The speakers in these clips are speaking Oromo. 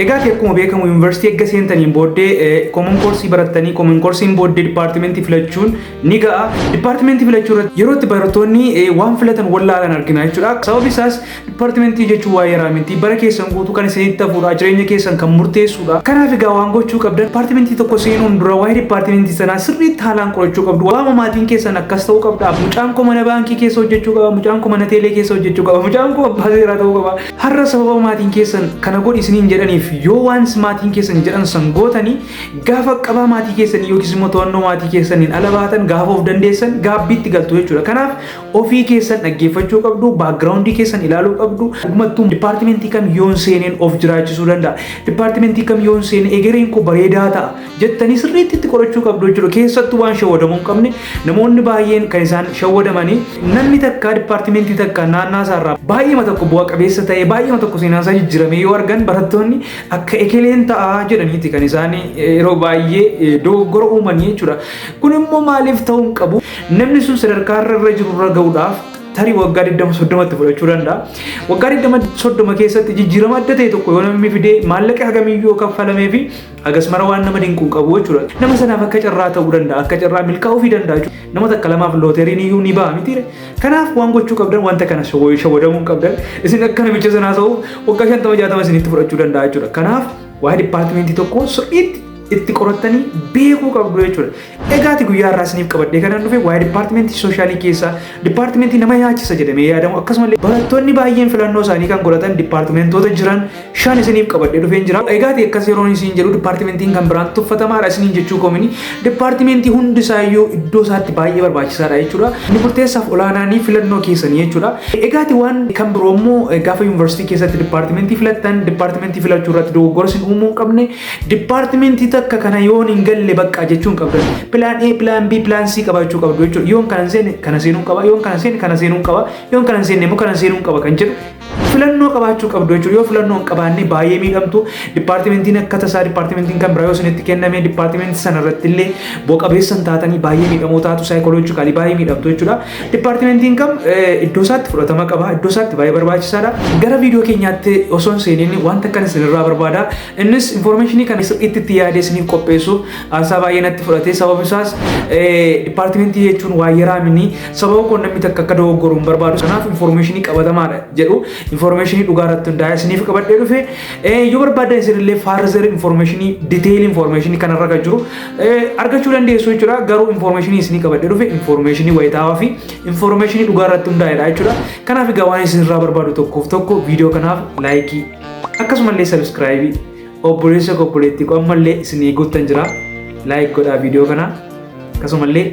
Egaati akkuma beekamu yuunivarsiitii eegga seentaniin booddee common course barattanii common course booddee departmentii filachuun ni ga'a. Departmentii filachuu irratti yeroo itti barattoonni waan filatan wallaalan argina jechuudha. Sababi isaas departmentii jechuun waa'ee raamintii bara keessan guutuu kan isinitti hafuudha, jireenya keessan kan murteessuudha. Kanaaf egaa waan gochuu qabdan departmentii tokko seenuun dura waa'ee departmentii sanaa sirriitti haalaan qorachuu qabdu. Waama maatiin keessan akkas ta'uu qabda. Mucaan koo mana baankii keessa hojjechuu qaba, mucaan koo mana teelee keessa hojjechuu qaba, mucaan koo abbaa seeraa ta'uu qaba. Har'a sababa maatiin keessan kana godhi isiniin jedhaniif yoo waan maatiin keessan jedhan san gootanii gaafa qabaa maatii keessanii yookiis immoo to'annoo maatii keessaniin ala baatan gaafa of dandeessan gaabbiitti galtu jechuudha. Kanaaf ofii keessan dhaggeeffachuu qabdu, baakgiraawundii keessan ilaaluu qabdu. Dhugumattuu departmentii kam yoon seeneen of jiraachisuu danda'a, departmentii kam yoon seene egereen koo bareedaa ta'a jettanii sirriitti itti qorachuu qabdu jechuudha. Keessattuu waan shawwadamuu hin qabne namoonni baay'een kan isaan shawwadamanii namni takka departmentii takka naannaa isaarraa baay'ee tokko bu'a qabeessa ta'e baay'ee tokko seenaan isaa jijjiirame yoo argan barattoonni akka ekeleen ta'a jedhaniiti kan isaan yeroo baay'ee dogoggora uuman jechuudha. Kun immoo maaliif ta'uu hin qabu? Namni sun sadarkaa irra jiru irra ga'uudhaaf tarii waggaa 20-30 fudhachuu danda'a. Waggaa 20-30 keessatti jijjiirama adda ta'e tokko yoo namni fidee maallaqa hagamiyyuu kaffalamee fi hagas mara waan nama dinquu qabu jechuudha. Nama sanaaf akka carraa ta'uu danda'a, akka carraa milkaa'uu fi danda'a jechuudha. Nama takka lamaaf looteriin iyyuu ni ba'a miti. Kanaaf waan gochuu qabdan wanta kana shawwadamuu qabdan. Isin akka namicha sanaa ta'u waggaa 50-60 isinitti fudhachuu danda'a jechuudha. Kanaaf waa'ee departmentii tokko sirriitti itti qorattanii beekuu qabdu jechuudha. Egaati guyyaa irraa isiniif qabadhee kanan dhufe waa'ee departmentii soshaalii keessaa departmentii nama nyaachisa jedhamee yaadamu akkasumallee barattoonni baay'een filannoo isaanii kan godhatan departmentoota jiran 5 isiniif qabadhee dhufeen jira. Egaati akkas yeroo isin jedhu departmentiin kan biraan tuffatamaadha isiniin jechuu koomini departmentii hundi isaayyuu iddoo isaatti baay'ee barbaachisaadha jechuudha. Inni murteessaaf olaanaanii filannoo keessanii jechuudha. Egaati waan kan biroo immoo gaafa yuunivarsiitii keessatti departmentii filattan departmentii filachuu irratti dogoggora isin uumuu hin qabne departmentii akka kana yoon hin galle bakka jechuun qabdan. Plan A, plan B, plan C qabaachuu qabdu jechuudha. Yoon kana seene kana seenuu qaba, yoon kana seene kana seenuu qaba, yoon kana seene immoo kana seenuu qaba kan jedhu filannoo qabaachuu qabdu jechuudha. Yoo filannoo hin qabaanne baay'ee miidhamtu. Departmentiin akka tasaa departmentiin kan biraa yoo isinitti kenname departmentii sana irratti illee bu'a qabeessan taatanii baay'ee miidhamoo taatu saayikoloojikaalii baay'ee miidhamtu jechuudha. Departmentiin kam iddoo isaatti fudhatama qaba, iddoo isaatti baay'ee barbaachisaadha. Gara viidiyoo keenyaatti osoo hin seeniin wanta kana isinirraa barbaada. Innis informationii kana itti yaadee isiniif qopheessuuf aasaa baay'ee natti fudhatee sababa isaas departmentii jechuun waa'ee raaminii sababa kun namni takka akka dogoggoru hin barbaadu. Kanaaf informationii qabatamaadha jedhu informationii dhugaa irratti hundaa'ee isiniif qabadhee dhufe yoo barbaadan isinillee further informationii detail informationii kanarra kan jiru argachuu dandeessu jechuudha. Garuu informationii isinii qabadhee dhufe informationii wayitaawaa fi informationii dhugaa irratti hundaa'edha jechuudha. Kanaaf egaa waan isinirraa barbaadu tokkoof tokko viidiyoo kanaaf laayikii akkasumallee sabskraayibii obboleessa obboleettii ammallee isin eeguutan jira. Laayik godhaa viidiyoo kana akkasumallee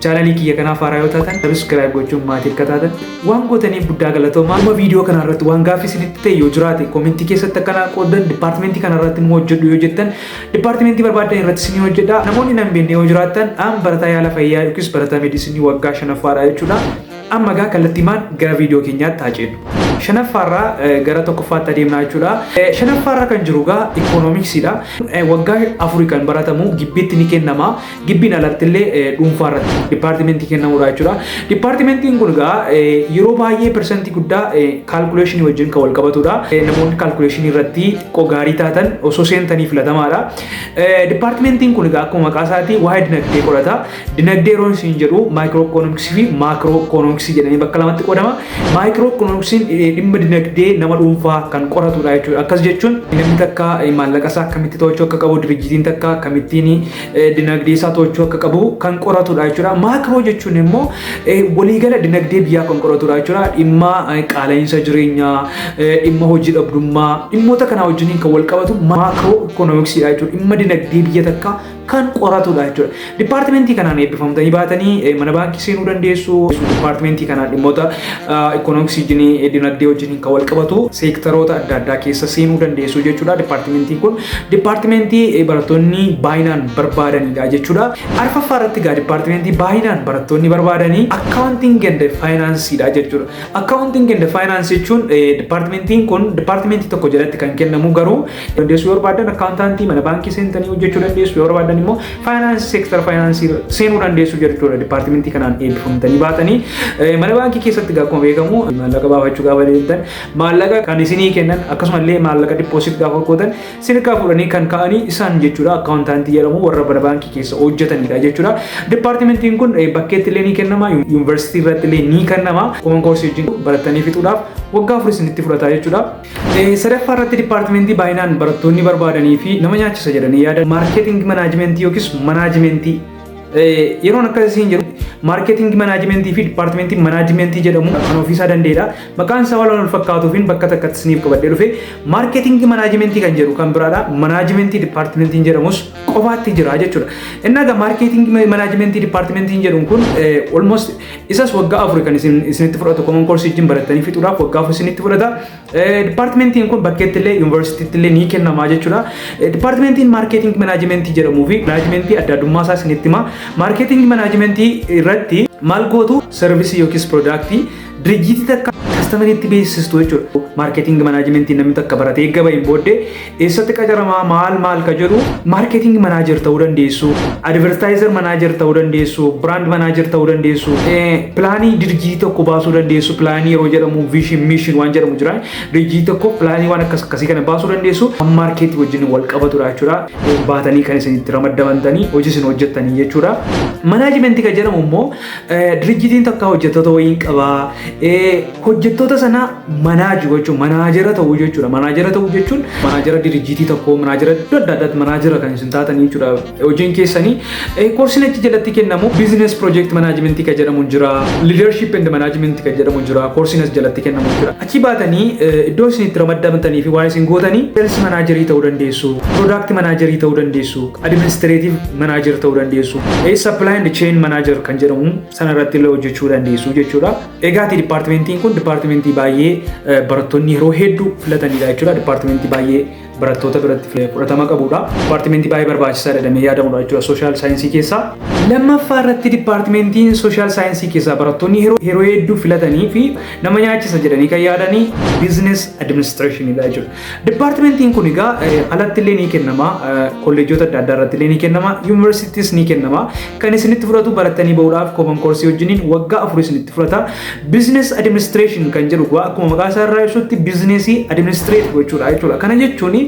chaanalii kiyya kanaaf haaraa yoo taatan sabskraayiib gochuun maatii akka taatan waan gootaniif guddaa galatoomaa. Amma viidiyoo kana irratti waan gaaffii isinitti ta'e yoo jiraate koomentii keessatti akkana qoodan departmentii kana irratti nu hojjedhu yoo jettan departmentii barbaadan irratti isin hojjedha. Namoonni nan beekne yoo jiraattan an barataa yaala fayyaa yookiis barataa meedisinii waggaa 5ffaadha jechuudha. Amma gaa kallattiimaan gara viidiyoo keenyaatti haa ceenu. 5ffaarraa gara tokkoffaatti adeemnaa jechuudha. 5ffaarraa kan jiru gaa ikoonomiksiidha. Waggaa 4 kan baratamu gibbiitti ni kennama. Gibbiin alatti illee dhuunfaarratti departmentii kennamuudha jechuudha. Departmentiin kun gaa yeroo baay'ee persentii guddaa kaalkuleeshinii wajjin kan wal qabatudha. Namoonni kaalkuleeshinii irratti xiqqoo gaarii taatan osoo seentanii filatamaadha. Departmentiin kun gaa akkuma maqaa isaatii waa'ee dinagdee qorata. Dinagdee yeroo isin jedhu maayikirooikoonomiksii fi maakirooikoonomiksii jedhanii bakka lamatti qoodama. Maayikirooikoonomiksiin dhimma dinagdee nama dhuunfaa kan qoratudha jechuudha. Akkas jechuun namni takka maallaqa isaa akkamitti to'achuu akka qabu, dirjitiin takka akkamittiin dinagdee isaa to'achuu akka qabu kan qoratudha jechuudha. Maakiroo jechuun immoo waliigala dinagdee biyyaa kan qoratudha jechuudha. Dhimma qaala'insa jireenyaa, dhimma hojii dhabdummaa, dhimmoota kanaa wajjin kan wal qabatu maakiroo ikoonomiksiidha jechuudha. Dhimma dinagdee biyya takka kan qoratudha jechuudha. Departmentii kanaan eebbifamtanii baatanii mana baankii seenuu dandeessu. Departmentii kanaan dhimmoota ikoonomiksii dinagdee wajjin kan wal qabatu seektaroota adda addaa keessa seenuu dandeessu jechuudha. Departmentiin kun departmentii barattoonni baay'inaan barbaadanidha jechuudha. 4ffaa irratti gaa departmentii baay'inaan barattoonni barbaadanii accounting and financeidha jechuudha. Accounting and finance jechuun departmentiin kun departmentii tokko jalatti kan kennamu garuu dandeessu yoo barbaadan accountantii mana baankii seentanii hojjechuu dandeessu yoo barbaadan barbaadan immoo finance sector finance seenuu dandeessu jechuudha. Departmentii kanaan eebbifamtanii baatanii mana baankii keessatti akkuma beekamu maallaqa baafachuu gaafa deemtan maallaqa kan isinii kennan akkasumallee maallaqa deposit gaafa gootan sirkaa fuudhanii kan ka'anii isaan jechuudha. Akkaawuntaantii jedhamu warra mana baankii keessa hojjetanidha jechuudha. Departmentiin kun bakkeetti illee ni kennama, yuunivarsiitii irratti illee ni kennama. Common course wajjin baratanii fixuudhaaf waggaa 4 isinitti fudhata jechuudha. Sadaffaa irratti departmentii baay'inaan barattoonni barbaadanii fi nama nyaachisa jedhanii yaada marketing manaajimentii yookiis manaajimentii yeroon akkasiin jedhu marketing manaajimentii fi departmentii manaajimentii jedhamu kan ofiisaa danda'edha. Maqaan isaa wal fakkaatuufiin bakka takkatti isiniif qabadhee dhufe marketing manaajimentii kan jedhu kan biraadha. Manaajimentii departmentiin jedhamus qofaatti jira jechuudha. Inni egaa marketing manaajimentii departmentiin jedhuun kun almost isas waggaa 4 kan isinitti fudhatu common course wajjin baratanii fixuudhaaf waggaa 4 isinitti fudhata. Departmentiin kun bakkeetti illee yuunivarsiitiitti illee ni kennama jechuudha. Departmentiin marketing manaajimentii jedhamuu fi manaajimentii adda addummaa isaa isinitti hima. Marketing manaajimentii irratti maal gootu service yookiis product dirjitii takka kastamariitti beeksistu jechuudha. Marketing manaajimentii namni takka baratee eegga bahin booddee eessatti qacaramaa maal ka jedhu marketing manaajer ta'uu dandeessu, advertiser manaajer ta'uu dandeessu, brand manaajer ta'uu dandeessu, pilaanii dirjitii tokko baasuu dandeessu. Pilaanii yeroo jedhamu vision mission waan jedhamu jira. Dirjitii tokko pilaanii waan akkasii kana baasuu dandeessu. Marketing wajjin wal qabatudha jechuudha. Baatanii kan isinitti ramadamtanii hojii isin hojjettanii jechuudha. Manaajimentii kan jedhamu immoo dirjitiin takka hojjettoota wayii qaba. Hojjettoota sana manaaji gochuun manaajera ta'uu jechuudha. Manaajera ta'uu jechuun manaajera dirjitii tokko manaajera adda addaatti manaajera kan isin taatan jechuudha. Hojiin keessanii koorsiin achi jalatti kennamu business project management kan jedhamu jira. Leadership and management kan jedhamu jira. Koorsiin as jalatti kennamu jira. Achi baatanii iddoo isin itti ramadamtanii fi waan isin gootanii sales managerii ta'uu dandeessu, product managerii ta'uu dandeessu, administrative manager ta'uu dandeessu, supply and chain manager kan jedhamu sana irratti illee hojjechuu dandeessu jechuudha. Egaati departmentiin kun departmentii baay'ee barattoonni yeroo hedduu filatanidha jechuudha. Departmentii baay'ee barattoota biratti fudhatama qabudha. Departmentii baay'ee barbaachisaadha jedhamee yaadamudha jechuudha social science keessaa. Lammaffaa irratti departmentiin social science keessaa barattoonni yeroo hedduu filatanii fi nama nyaachisa jedhanii kan yaadanii business administrationidha jechuudha. Departmentiin kun egaa alatti illee ni kennama, kolleejjota adda addaa irratti illee ni kennama, universities ni kennama. Kan isinitti fudhatu baratanii bahuudhaaf common course wajjiniin waggaa 4 isinitti fudhata. Business administration kan jedhu akkuma maqaa isaa irraa ibsutti businessii administrate gochuudha jechuudha. Kana jechuun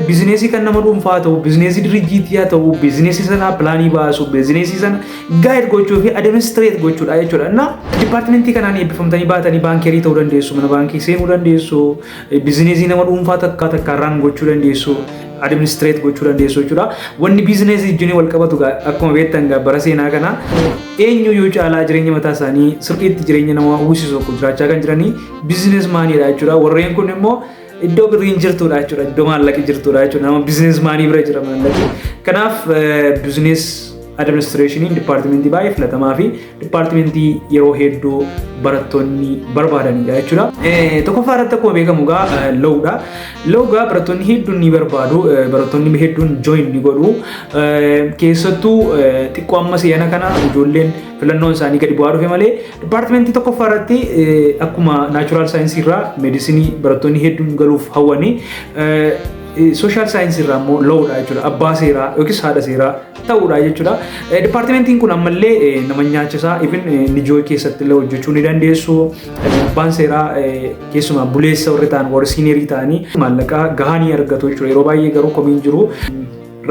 bizineesii kan nama dhuunfaa ta'u, bizineesii dirjiitii ta'u, bizineesii sana pilaanii baasu, bizineesii sana gaayid gochuu fi administrate gochuudha jechuudha. Na departmentii kanaan eebbifamtanii baatanii baankerii ta'uu dandeessu, mana baankii seenuu dandeessu, bizineesii nama dhuunfaa takka irraan gochuu dandeessu, administrate gochuu dandeessu jechuudha. Wanni bizineesii wajjin wal qabatu akkuma beektan bara seenaa kana eenyu caalaa jireenya mataa isaanii sirriitti jireenya namaa uwwisisu jiraachaa kan jiranii bizinees maaniidha jechuudha. Warreen kun immoo iddoo birriin jirtudha jechuudha. Iddoo maallaqi jirtudha jechuudha. Nama bizinees maanii bira jira maallaqi. Kanaaf bizinees administration departmentii baay'ee filatamaa fi departmentii yeroo hedduu barattoonni barbaadanidha jechuudha. Tokkoffaa irratti akkuma beekamu lowdha. Lowgaa barattoonni hedduun ni barbaadu. Barattoonni hedduun join ni godhu. Keessattuu xiqqoo amma si'ana kana ijoolleen filannoon isaanii gadi bu'aa dhufe malee departmentii tokkoffaa irratti akkuma natural science irraa medisinii barattoonni hedduun galuuf hawwanii social science irraa immoo lowdha jechuudha. Abbaa seeraa yookiis haadha seeraa ta'uudha jechuudha. Departmentiin kun ammallee nama nyaachisaa even nijoo keessatti illee hojjechuu ni dandeessu. Abbaan seeraa keessumaa buleessa warri ta'an warri siinerii ta'anii maallaqa gahaa ni argatu jechuudha. Yeroo baay'ee garuu komiin jiru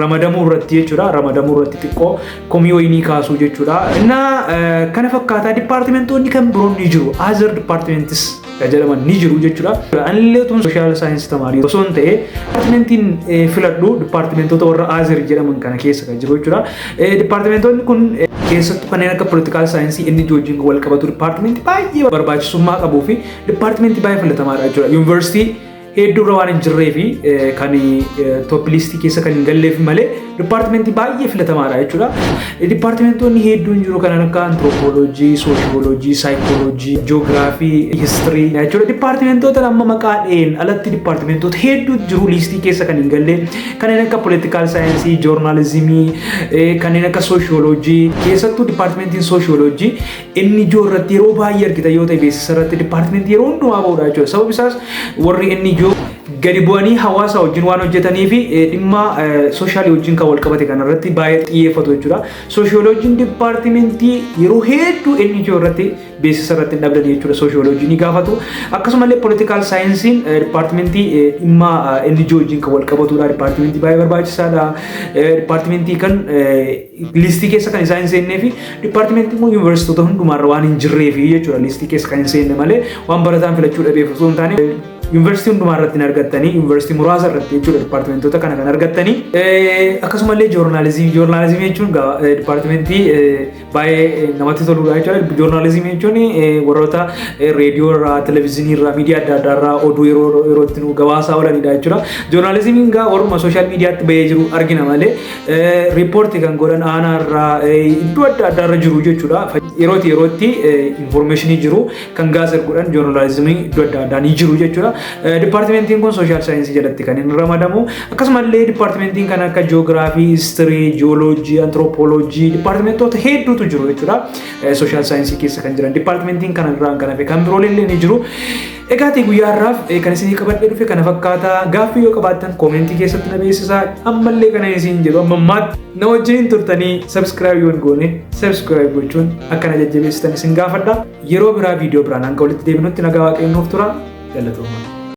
ramadamuu irratti jechuudha. Ramadamuu irratti xiqqoo komii wayinii kaasuu jechuudha. Innaa kana fakkaataa departmentoonni kan biroon ni jiru. Other departments jedhaman ni jiru jechuudha. Anillee tun social science tamaarii osoo hin ta'e departmentiin filadhu departmentoota warra other jedhaman kana keessa kan jiru jechuudha. Departmentoonni kun keessattuu kanneen akka political science inni wajjin wal qabatu departmentii baay'ee barbaachisummaa qabuu fi departmentii baay'ee filatamaadha jechuudha. University hedduu waan hin jirree fi kan top listii keessa kan hin galleef malee departmentii baay'ee filatamaadha jechuudha. Departmentoonni hedduun jiru kan akka anthropology, sociology, psychology, geography, history jechuudha. Departmentoota amma maqaadhaan alatti departmentoota hedduu jiru listii keessa kan hin galle kanneen akka political science, journalism, kanneen akka sociology keessattuu departmentiin sociology inni ijoo irratti yeroo baay'ee argita yoo ta'e beeksisa irratti departmentii yeroo hundumaa bahudha jechuudha. Sababni isaas warri inni ijoo gadi bu'anii hawaasa wajjin waan hojjetanii fi dhimma sooshaal wajjin kan wal qabate kana irratti baay'ee xiyyeeffatu jechuudha. Sooshooloojiin dipaartimentii yeroo hedduu NGO irratti beeksisa irratti dhabdan jechuudha. Sooshooloojii ni gaafatu. Akkasumallee poolitikaal saayinsiin dipaartimentii dhimma NGO wajjin kan wal qabatudha. Dipaartimentii baay'ee barbaachisaadha. Dipaartimentii kan listii keessa kan isaan hin seennee fi dipaartimentii immoo yuunivarsiitota hundumaarra waan hin jirreef jechuudha. Listii keessa kan hin seenne malee waan barataan filachuu dhabeef osoo hin taane University hundumaa irratti argattanii University muraasa irratti jechuudha Departmentoota kana kan argattanii akkasumallee joornaalizimii jechuun Departmentii baay'ee namatti toludha jechuudha. Joornaalizimii jechuun warroota reediyoo irraa, televezyiinii irraa, miidiyaa adda addaa irraa oduu yerootti nu gabaasaa oolanidha jechuudha. Joornaalizimiin gaa warruma sooshaal miidiyaatti bahee jiru argina malee riippoortii kan godhan aanaa irraa iddoo adda addaa irra jiru jechuudha. Yerootti informationii jiru kan gaazexaa godhan joornaalizimii iddoo adda addaa ni jiru jechuudha. Departmentiin kun social science jalatti kan inni ramadamu. Akkasumallee departmentiin kan akka geography, history, geology, anthropology departmentoota hedduutu jiru jechuudha. Social science keessa kan jiran departmentiin kan irraan kan hafe kan biroollee ni jiru. Egaa guyyaa har'aaf kan isinii qabadhee dhufe kana fakkaata. Gaaffii yoo qabaattan koomentii keessatti na beeksisaa. Ammallee kana isin jedhu ammaatti na wajjin turtanii subscribe yoon goone subscribe gochuun akkana jajjabeessitan isin gaafadha. Yeroo biraa viidiyoo biraan hanga walitti deebinutti nagaa waaqayyoof tura. Galatooma.